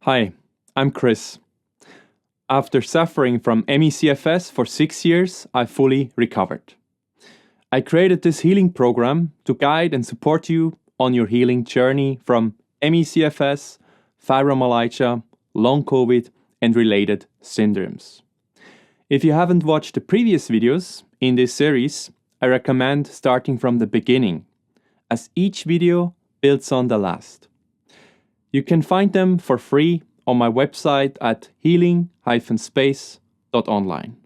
Hi, I'm Chris. After suffering from CFS for 6 years, I fully recovered. I created this healing program to guide and support you on your healing journey from CFS, fibromyalgia, long COVID, and related syndromes. If you haven't watched the previous videos in this series, I recommend starting from the beginning, as each video builds on the last. You can find them for free on my website at healing-space.online.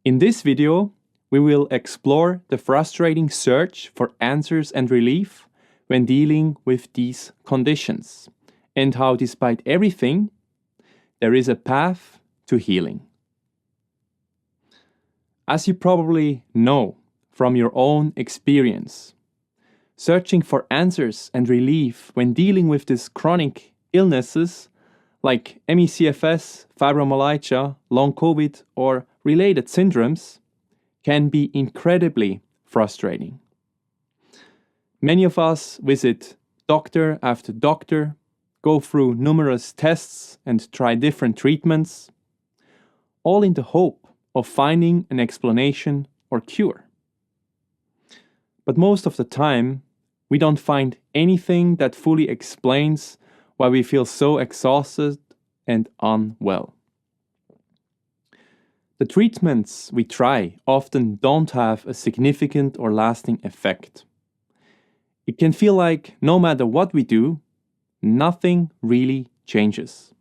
In this video, we will explore the frustrating search for answers and relief when dealing with these conditions, and how despite everything, there is a path to healing. As you probably know from your own experience, searching for answers and relief when dealing with these chronic illnesses like CFS, fibromyalgia, long COVID, or related syndromes can be incredibly frustrating. Many of us visit doctor after doctor, go through numerous tests and try different treatments, all in the hope of finding an explanation or cure. But most of the time, we don't find anything that fully explains why we feel so exhausted and unwell. The treatments we try often don't have a significant or lasting effect. It can feel like no matter what we do, nothing really changes.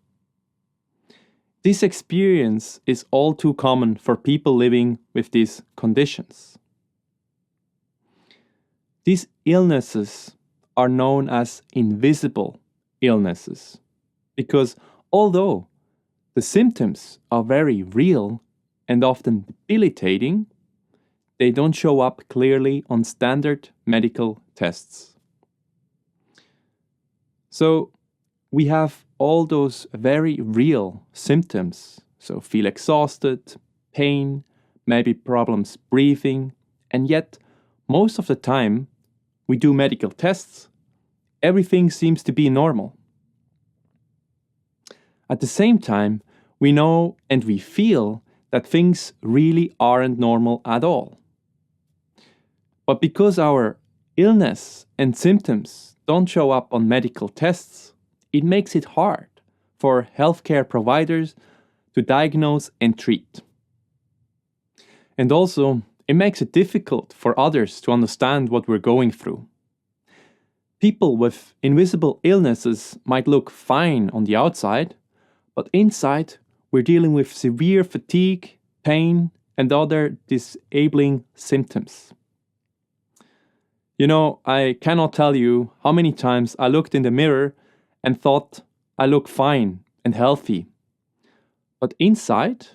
This experience is all too common for people living with these conditions. These illnesses are known as invisible illnesses because although the symptoms are very real and often debilitating, they don't show up clearly on standard medical tests. So we have all those very real symptoms, so feel exhausted, pain, maybe problems breathing, and yet most of the time we do medical tests, everything seems to be normal. At the same time, we know and we feel that things really aren't normal at all. But because our illness and symptoms don't show up on medical tests, it makes it hard for healthcare providers to diagnose and treat. And also, it makes it difficult for others to understand what we're going through. People with invisible illnesses might look fine on the outside, but inside we're dealing with severe fatigue, pain, and other disabling symptoms. You know, I cannot tell you how many times I looked in the mirror and thought I look fine and healthy. But inside,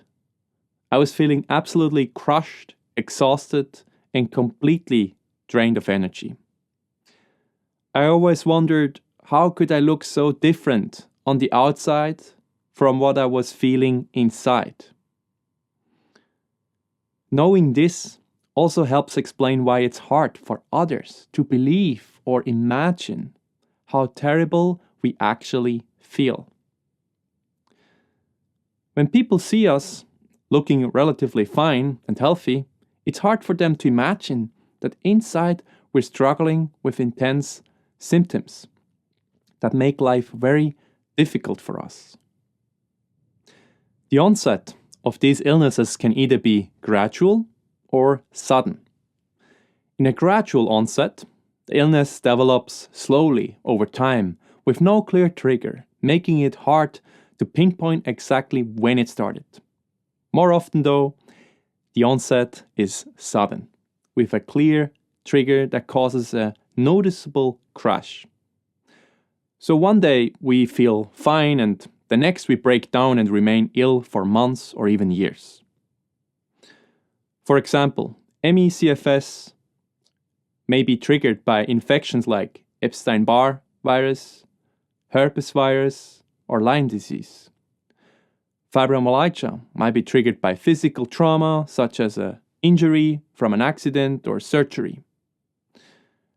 I was feeling absolutely crushed, exhausted, and completely drained of energy. I always wondered, how could I look so different on the outside from what I was feeling inside? Knowing this also helps explain why it's hard for others to believe or imagine how terrible we actually feel. When people see us looking relatively fine and healthy, it's hard for them to imagine that inside we're struggling with intense symptoms that make life very difficult for us. The onset of these illnesses can either be gradual or sudden. In a gradual onset, the illness develops slowly over time with no clear trigger, making it hard to pinpoint exactly when it started. More often though, the onset is sudden, with a clear trigger that causes a noticeable crash. So one day we feel fine and the next we break down and remain ill for months or even years. For example, CFS may be triggered by infections like Epstein-Barr virus, herpes virus, or Lyme disease. Fibromyalgia might be triggered by physical trauma such as an injury from an accident or surgery.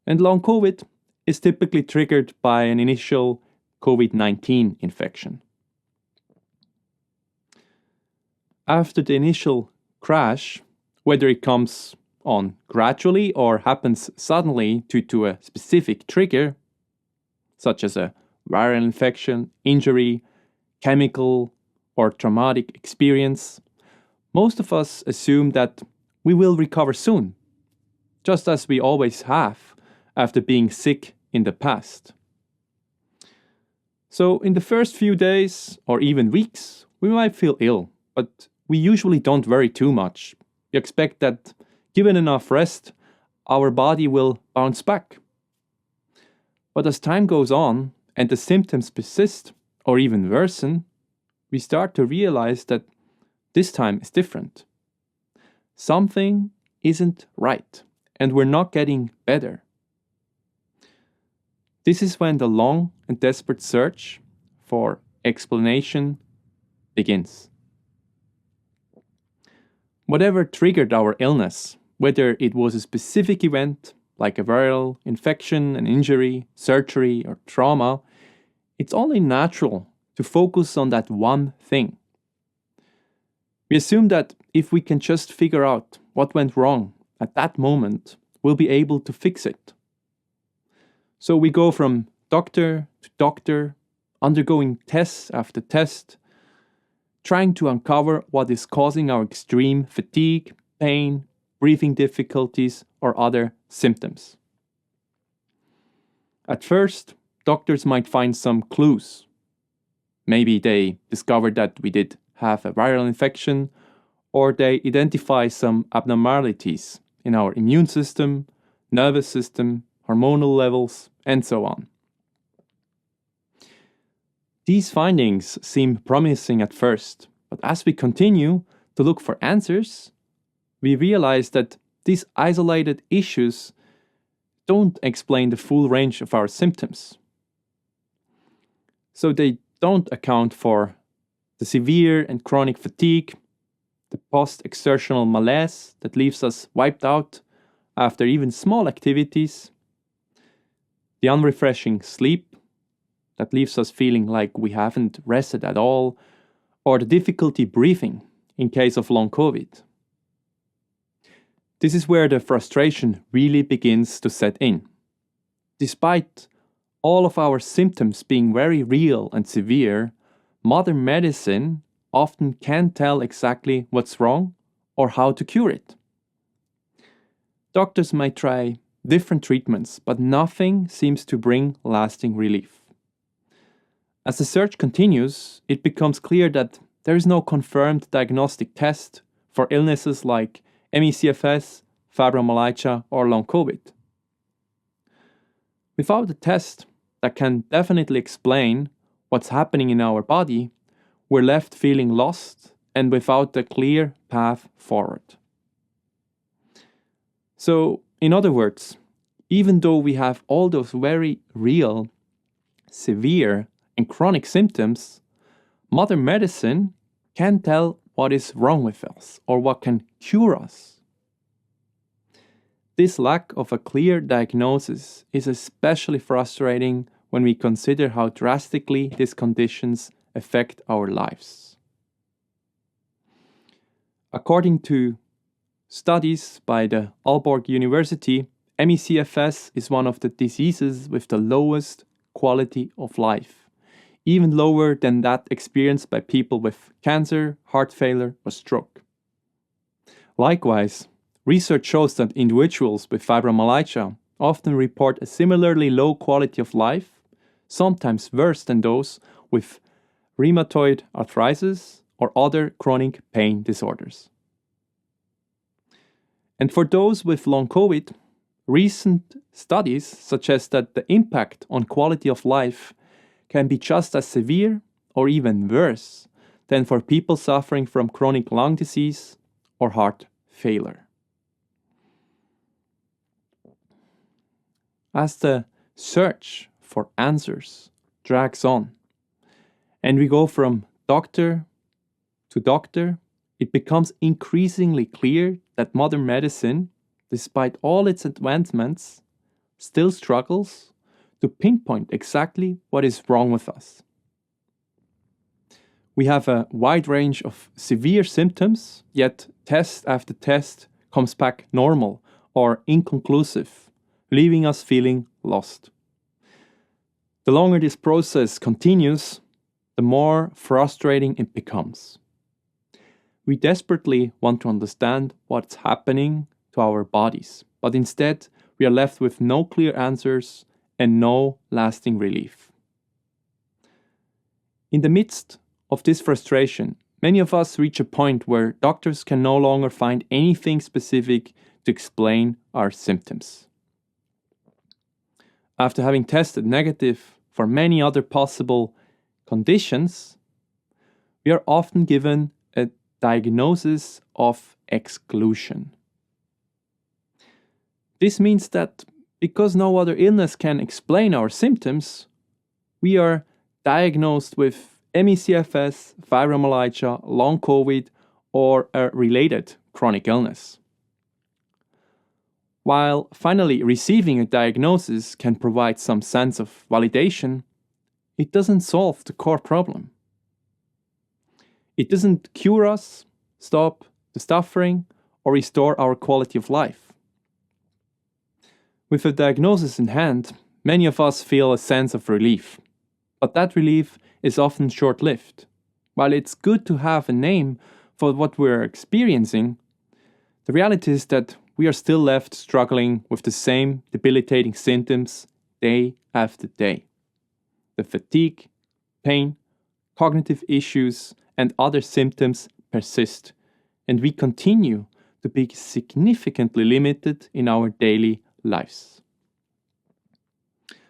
And long COVID is typically triggered by an initial COVID-19 infection. After the initial crash, whether it comes on gradually or happens suddenly due to a specific trigger, such as a viral infection, injury, chemical, or traumatic experience, most of us assume that we will recover soon, just as we always have after being sick in the past. So, in the first few days or even weeks, we might feel ill, but we usually don't worry too much. We expect that, given enough rest, our body will bounce back. But as time goes on and the symptoms persist or even worsen, we start to realize that this time is different. Something isn't right, and we're not getting better. This is when the long and desperate search for explanation begins. Whatever triggered our illness, whether it was a specific event like a viral infection, an injury, surgery, or trauma, it's only natural to focus on that one thing. We assume that if we can just figure out what went wrong at that moment, we'll be able to fix it. So we go from doctor to doctor, undergoing test after test, trying to uncover what is causing our extreme fatigue, pain, breathing difficulties, or other symptoms. At first, doctors might find some clues. Maybe they discovered that we did have a viral infection, or they identify some abnormalities in our immune system, nervous system, hormonal levels, and so on. These findings seem promising at first, but as we continue to look for answers, we realize that these isolated issues don't explain the full range of our symptoms. So they don't account for the severe and chronic fatigue, the post-exertional malaise that leaves us wiped out after even small activities, the unrefreshing sleep that leaves us feeling like we haven't rested at all, or the difficulty breathing in case of long COVID. This is where the frustration really begins to set in. Despite all of our symptoms being very real and severe, modern medicine often can't tell exactly what's wrong or how to cure it. Doctors might try different treatments, but nothing seems to bring lasting relief. As the search continues, it becomes clear that there is no confirmed diagnostic test for illnesses like CFS, Fibromyalgia, or long COVID. Without a test that can definitely explain what's happening in our body, we're left feeling lost and without a clear path forward. So, in other words, even though we have all those very real, severe, and chronic symptoms, modern medicine can't tell what is wrong with us or what can cure us. This lack of a clear diagnosis is especially frustrating when we consider how drastically these conditions affect our lives. According to studies by the Aalborg University, ME/CFS is one of the diseases with the lowest quality of life, even lower than that experienced by people with cancer, heart failure, or stroke. Likewise, research shows that individuals with fibromyalgia often report a similarly low quality of life, sometimes worse than those with rheumatoid arthritis or other chronic pain disorders. And for those with long COVID, recent studies suggest that the impact on quality of life can be just as severe or even worse than for people suffering from chronic lung disease or heart failure. As the search for answers drags on, and we go from doctor to doctor, it becomes increasingly clear that modern medicine, despite all its advancements, still struggles to pinpoint exactly what is wrong with us. We have a wide range of severe symptoms, yet test after test comes back normal or inconclusive, leaving us feeling lost. The longer this process continues, the more frustrating it becomes. We desperately want to understand what's happening to our bodies, but instead we are left with no clear answers and no lasting relief. In the midst of this frustration, many of us reach a point where doctors can no longer find anything specific to explain our symptoms. After having tested negative for many other possible conditions, we are often given a diagnosis of exclusion. This means that because no other illness can explain our symptoms, we are diagnosed with ME/CFS, fibromyalgia, long COVID, or a related chronic illness. While finally receiving a diagnosis can provide some sense of validation, it doesn't solve the core problem. It doesn't cure us, stop the suffering, or restore our quality of life. With a diagnosis in hand, many of us feel a sense of relief, but that relief is often short-lived. While it's good to have a name for what we're experiencing, the reality is that we are still left struggling with the same debilitating symptoms day after day. The fatigue, pain, cognitive issues, and other symptoms persist, and we continue to be significantly limited in our daily lives.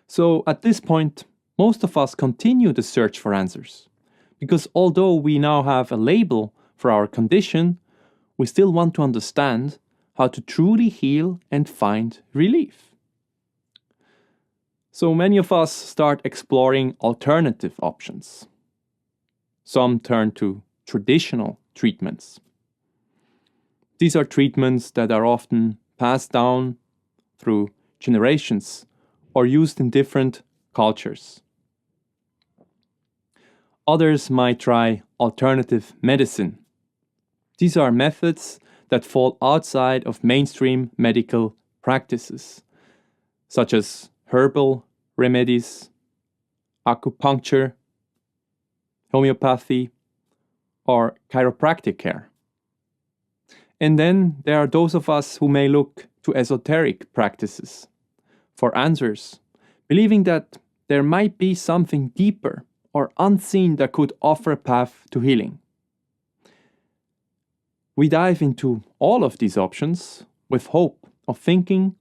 So at this point, most of us continue the search for answers, because although we now have a label for our condition, we still want to understand how to truly heal and find relief. So many of us start exploring alternative options. Some turn to traditional treatments. These are treatments that are often passed down through generations or used in different cultures. Others might try alternative medicine. These are methods that fall outside of mainstream medical practices, such as herbal remedies, acupuncture, homeopathy, or chiropractic care. And then there are those of us who may look to esoteric practices for answers, believing that there might be something deeper or unseen that could offer a path to healing. We dive into all of these options with hope of thinking,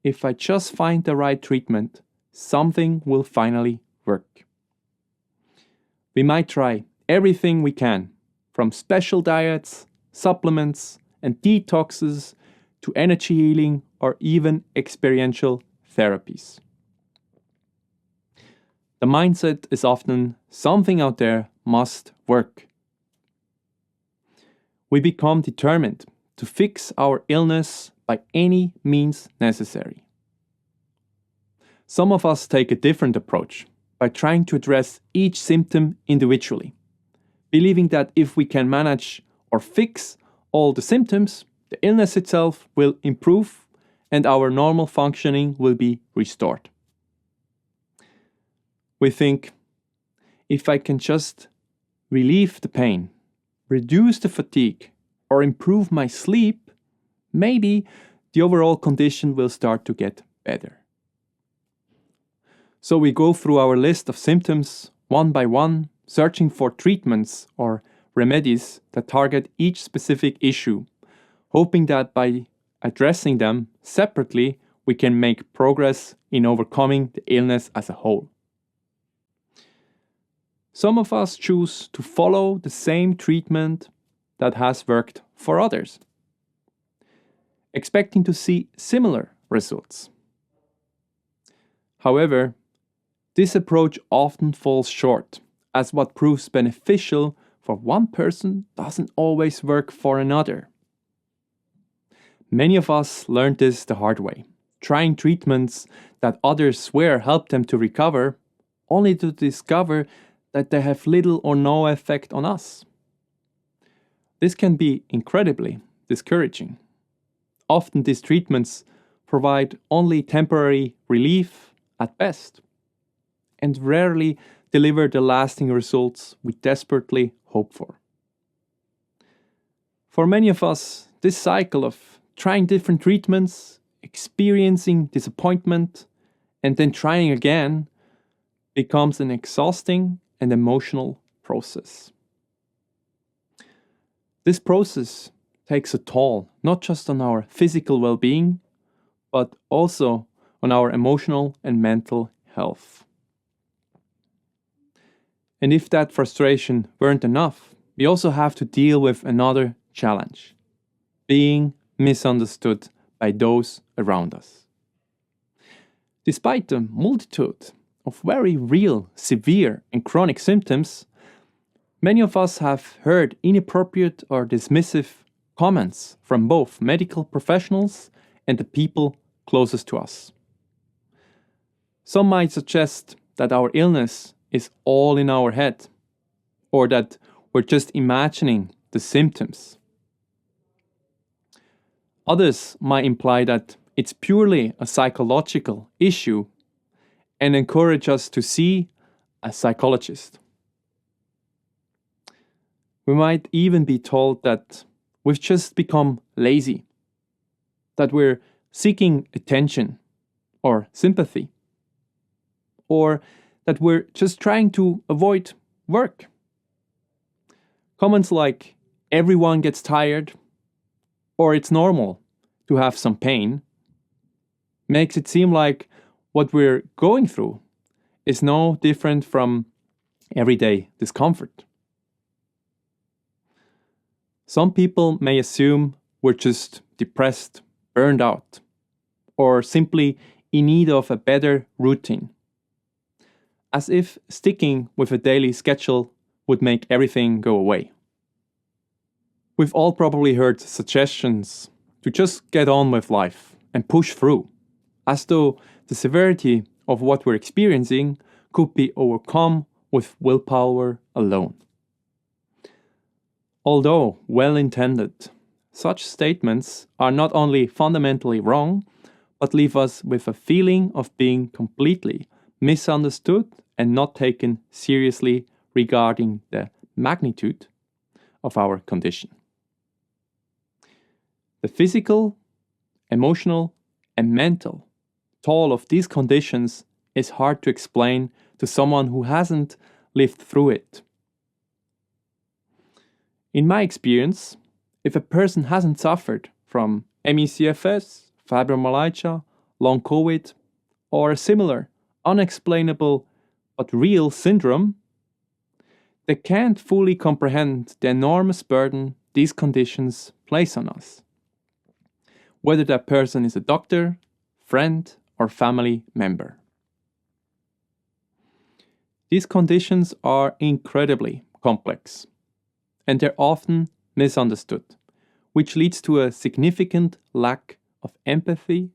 if I just find the right treatment, something will finally work. We might try everything we can, from special diets, supplements, and detoxes to energy healing or even experiential therapies. The mindset is often something out there must work. We become determined to fix our illness by any means necessary. Some of us take a different approach by trying to address each symptom individually, believing that if we can manage or fix all the symptoms, the illness itself will improve and our normal functioning will be restored. We think, if I can just relieve the pain, reduce the fatigue, or improve my sleep, maybe the overall condition will start to get better. So we go through our list of symptoms one by one, searching for treatments or remedies that target each specific issue, hoping that by addressing them separately, we can make progress in overcoming the illness as a whole. Some of us choose to follow the same treatment that has worked for others, expecting to see similar results. However, this approach often falls short, as what proves beneficial for one person doesn't always work for another. Many of us learned this the hard way, trying treatments that others swear help them to recover, only to discover that they have little or no effect on us. This can be incredibly discouraging. Often these treatments provide only temporary relief at best, and rarely deliver the lasting results we desperately hope for. For many of us, this cycle of trying different treatments, experiencing disappointment, and then trying again becomes an exhausting and emotional process. This process takes a toll not just on our physical well-being, but also on our emotional and mental health. And if that frustration weren't enough, we also have to deal with another challenge: being misunderstood by those around us. Despite the multitude of very real, severe, and chronic symptoms, many of us have heard inappropriate or dismissive comments from both medical professionals and the people closest to us. Some might suggest that our illness is all in our head, or that we're just imagining the symptoms. Others might imply that it's purely a psychological issue and encourage us to see a psychologist. We might even be told that we've just become lazy, that we're seeking attention or sympathy, or that we're just trying to avoid work. Comments like "everyone gets tired" or "it's normal to have some pain" makes it seem like what we're going through is no different from everyday discomfort. Some people may assume we're just depressed, burned out, or simply in need of a better routine, as if sticking with a daily schedule would make everything go away. We've all probably heard suggestions to just get on with life and push through, as though the severity of what we're experiencing could be overcome with willpower alone. Although well-intended, such statements are not only fundamentally wrong, but leave us with a feeling of being completely misunderstood and not taken seriously regarding the magnitude of our condition. The physical, emotional, and mental toll of these conditions is hard to explain to someone who hasn't lived through it. In my experience, if a person hasn't suffered from CFS, fibromyalgia, long COVID, or a similar unexplainable but real syndrome, they can't fully comprehend the enormous burden these conditions place on us, whether that person is a doctor, friend, or family member. These conditions are incredibly complex, and they're often misunderstood, which leads to a significant lack of empathy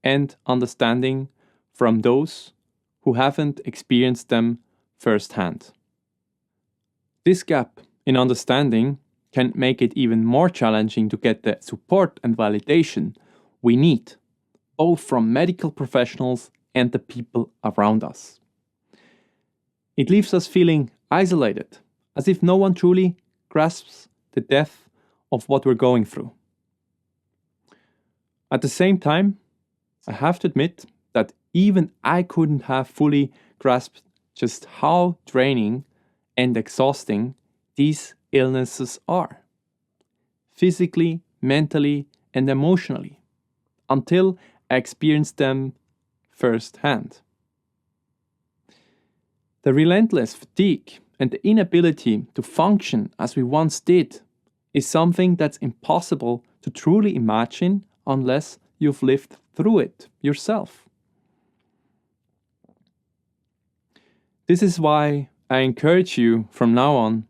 and understanding from those who haven't experienced them firsthand. This gap in understanding can make it even more challenging to get the support and validation we need, both from medical professionals and the people around us. It leaves us feeling isolated, as if no one truly grasps the depth of what we're going through. At the same time, I have to admit that even I couldn't have fully grasped just how draining and exhausting these illnesses are, physically, mentally, and emotionally, until I experienced them firsthand. The relentless fatigue and the inability to function as we once did is something that's impossible to truly imagine unless you've lived through it yourself. This is why I encourage you from now on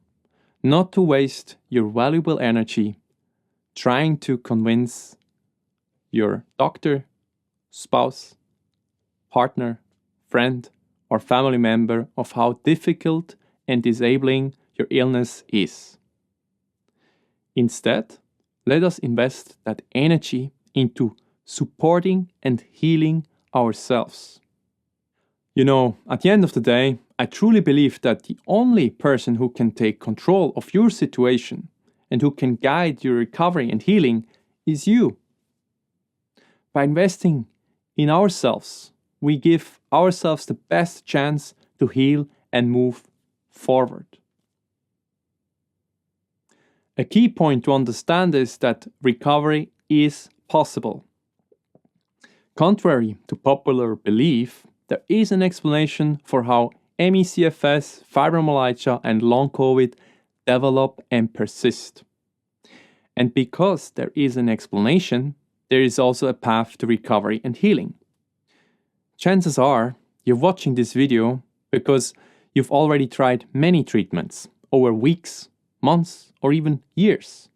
not to waste your valuable energy trying to convince your doctor, spouse, partner, friend, or family member of how difficult and disabling your illness is. Instead, let us invest that energy into supporting and healing ourselves. You know, at the end of the day, I truly believe that the only person who can take control of your situation and who can guide your recovery and healing is you. By investing in ourselves, we give ourselves the best chance to heal and move forward. A key point to understand is that recovery is possible. Contrary to popular belief, there is an explanation for how ME/CFS, fibromyalgia, and long COVID develop and persist. And because there is an explanation, there is also a path to recovery and healing. Chances are you're watching this video because you've already tried many treatments over weeks, months, or even years.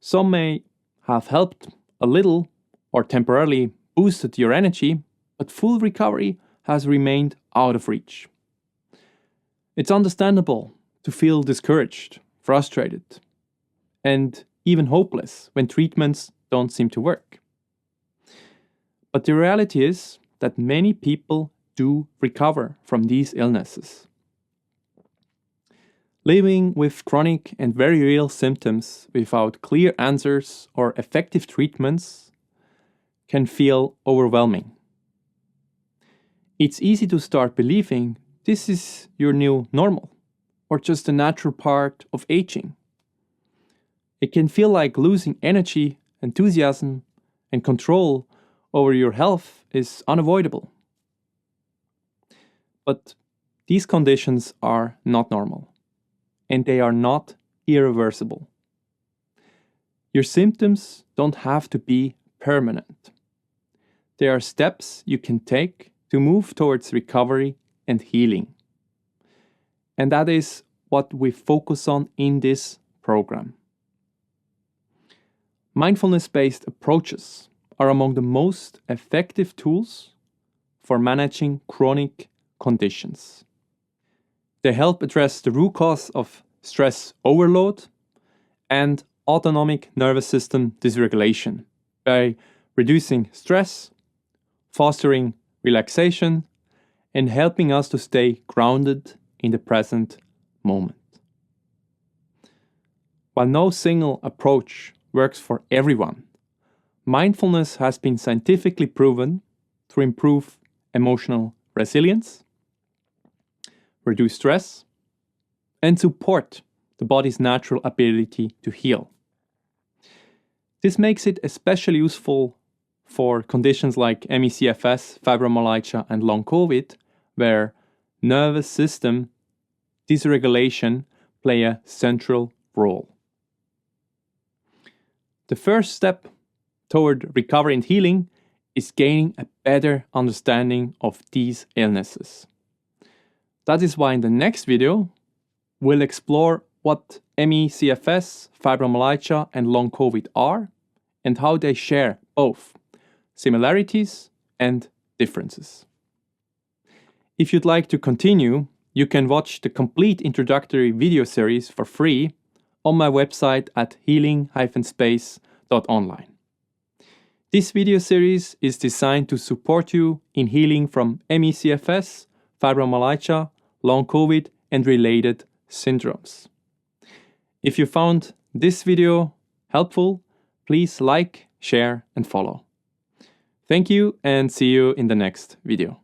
Some may have helped a little or temporarily boosted your energy, but full recovery has remained out of reach. It's understandable to feel discouraged, frustrated, and even hopeless when treatments don't seem to work. But the reality is that many people do recover from these illnesses. Living with chronic and very real symptoms without clear answers or effective treatments can feel overwhelming. It's easy to start believing this is your new normal or just a natural part of aging. It can feel like losing energy, enthusiasm, and control over your health is unavoidable. But these conditions are not normal, and they are not irreversible. Your symptoms don't have to be permanent. There are steps you can take to move towards recovery and healing. And that is what we focus on in this program. Mindfulness-based approaches are among the most effective tools for managing chronic conditions. They help address the root cause of stress overload and autonomic nervous system dysregulation by reducing stress, fostering relaxation, and helping us to stay grounded in the present moment. While no single approach works for everyone, mindfulness has been scientifically proven to improve emotional resilience, reduce stress, and support the body's natural ability to heal. This makes it especially useful for conditions like ME/CFS, fibromyalgia, and long COVID, where nervous system dysregulation play a central role. The first step toward recovery and healing is gaining a better understanding of these illnesses. That is why in the next video, we'll explore what ME/CFS, fibromyalgia, and long COVID are, and how they share both similarities and differences. If you'd like to continue, you can watch the complete introductory video series for free on my website at healing-space.online. This video series is designed to support you in healing from ME/CFS, fibromyalgia, long COVID, and related syndromes. If you found this video helpful, please like, share, and follow. Thank you, and see you in the next video.